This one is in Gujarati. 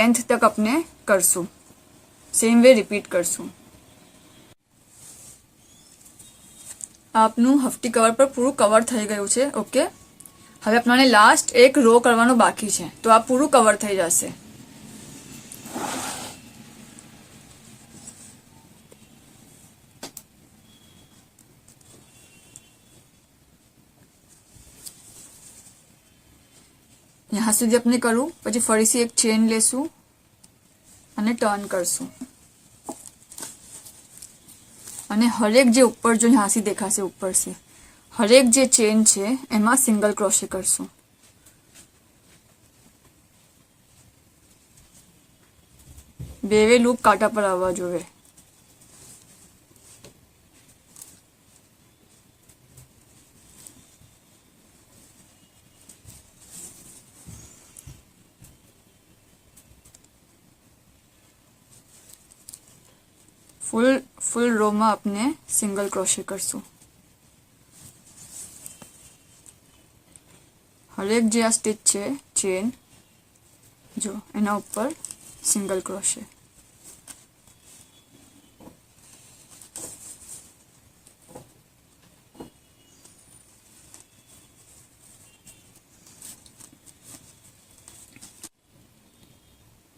लेंथ तक अपने करशू सेम वे रिपीट करशू। आपनु हफ्ती कवर पर पूરું कवर થઈ ગયું છે। ઓકે, હવે આપણે લાસ્ટ એક રો કરવાનો બાકી છે, તો આ પૂરું કવર થઈ જશે। यहाँ સુધી આપણે કરું, પછી ફરીથી એક ચેન લેશું અને ટર્ન કરશું અને હરેક જે ઉપર જો यहाँ से દેખાશે ઉપર से હરેક જે ચેન છે એમાં સિંગલ ક્રોશે કરશું। બેવે લૂપ કાંટા પર આવવા જોઈએ। ફૂલ રોમાં આપણે સિંગલ ક્રોશે કરશું। હરેક જે આ સ્ટીચ છે ચેન જો એના ઉપર સિંગલ ક્રોશે।